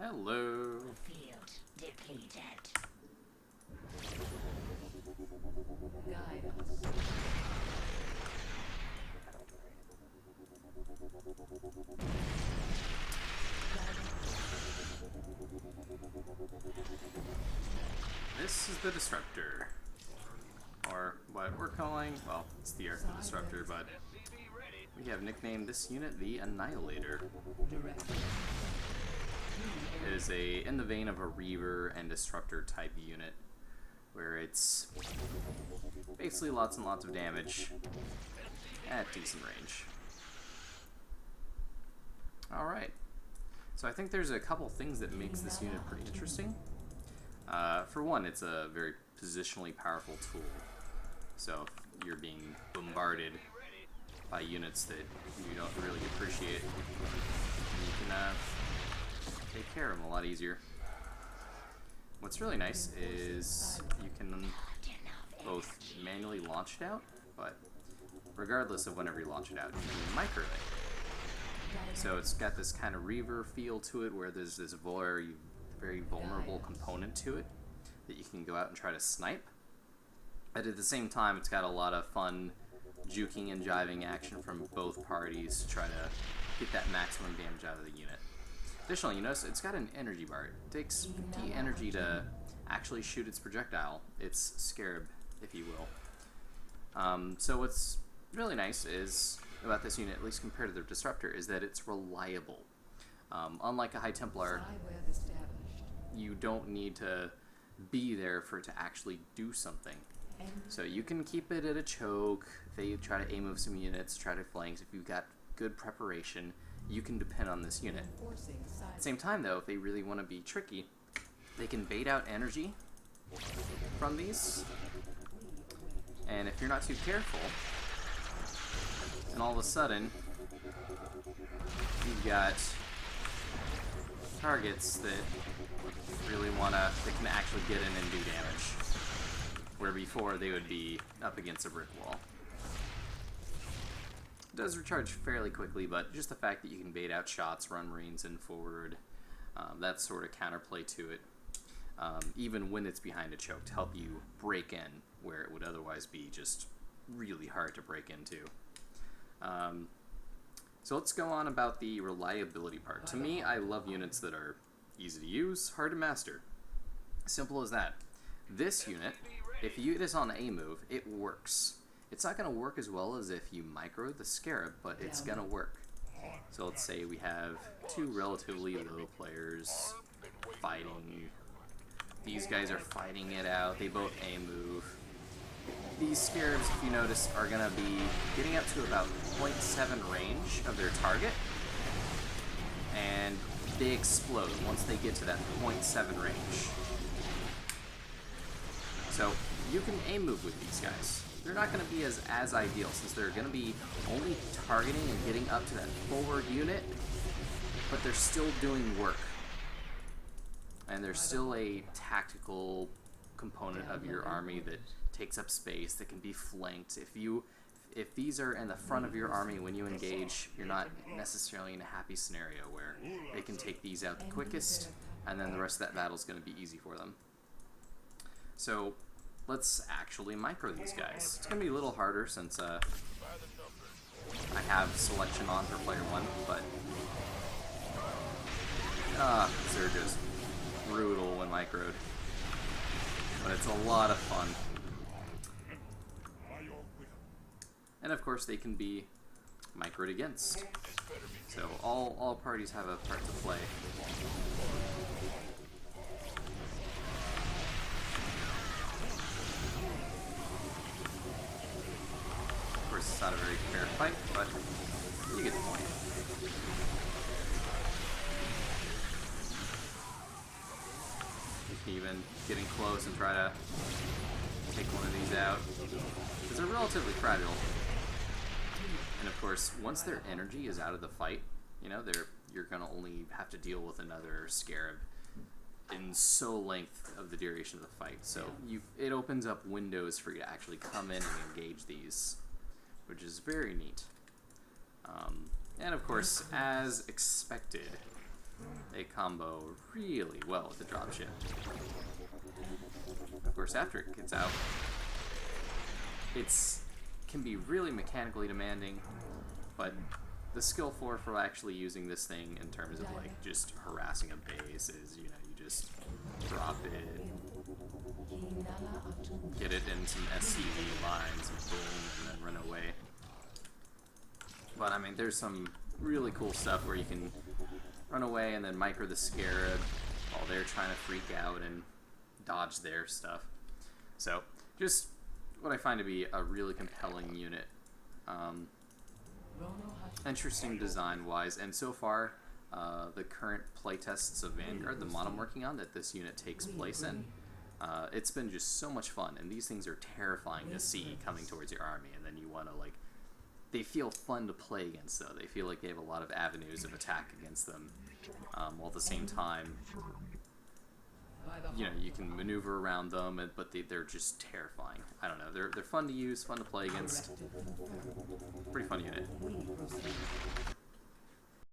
Hello. Field depleted. Guide us. This is the Disruptor. Or what we're calling, well, it's the Earth Disruptor, but we have nicknamed this unit the Annihilator. It is in the vein of a Reaver and Disruptor type unit, where it's basically lots and lots of damage at decent range. Alright, so I think there's a couple things that makes this unit pretty interesting. For one, it's a very positionally powerful tool. So if you're being bombarded by units that you don't really appreciate, you can take care of them a lot easier. What's really nice is you can both manually launch it out, but regardless of whenever you launch it out, you can micro it. So it's got this kind of Reaver feel to it, where there's this very vulnerable component to it that you can go out and try to snipe. But at the same time, it's got a lot of fun juking and jiving action from both parties to try to get that maximum damage out of the unit. Additionally, you notice it's got an energy bar. It takes 50 energy to actually shoot its projectile, its scarab, if you will. So what's really nice is about this unit, at least compared to the Disruptor, is that it's reliable. Unlike a High Templar, you don't need to be there for it to actually do something. So you can keep it at a choke. If they try to A-move some units, try to flanks, if you've got good preparation, you can depend on this unit. At the same time though, if they really want to be tricky, they can bait out energy from these, and if you're not too careful, and all of a sudden you've got targets that really that can actually get in and do damage, where before they would be up against a brick wall. It does recharge fairly quickly, but just the fact that you can bait out shots, run Marines in forward, that sort of counterplay to it, even when it's behind a choke, to help you break in where it would otherwise be just really hard to break into. So let's go on about the reliability part. To me, I love units that are easy to use, hard to master. Simple as that. This unit, if you hit this on A move, it works. It's not going to work as well as if you micro the Scarab, but it's going to work. So let's say we have two relatively low players fighting. These guys are fighting it out. They both A move. These Scarabs, if you notice, are going to be getting up to about 0.7 range of their target, and they explode once they get to that 0.7 range. So you can aim move with these guys. They're not going to be as ideal, since they're going to be only targeting and getting up to that forward unit, but they're still doing work. And there's still a tactical component of your army that takes up space, that can be flanked. If these are in the front of your army when you engage, you're not necessarily in a happy scenario where they can take these out the quickest, and then the rest of that battle is going to be easy for them. So let's actually micro these guys. It's going to be a little harder since I have selection on for player one, but they're just brutal when microed. But it's a lot of fun. And of course they can be microed against. So all parties have a part to play. Of course it's not a very fair fight, but you get the point. You can even get in close and try to take one of these out, because they're relatively fragile. And of course, once their energy is out of the fight, you know, you're gonna only have to deal with another Scarab in so length of the duration of the fight. So it opens up windows for you to actually come in and engage these, which is very neat. And of course, as expected, They combo really well with the dropship. Of course, after it gets out, can be really mechanically demanding, but the skill for actually using this thing in terms of like just harassing a base is, you know, you just drop it, get it in some SCV lines, and boom, and then run away. But I mean, there's some really cool stuff where you can run away and then micro the scarab while they're trying to freak out and dodge their stuff. So, just what I find to be a really compelling unit. Interesting design-wise, and so far, the current playtests of Vanguard, the mod I'm working on, that this unit takes place in, it's been just so much fun, and these things are terrifying to see coming towards your army, and then you want to, like, they feel fun to play against, though. They feel like they have a lot of avenues of attack against them, while at the same time, you know, you can maneuver around them, but they're just terrifying. I don't know, they're fun to use, fun to play against.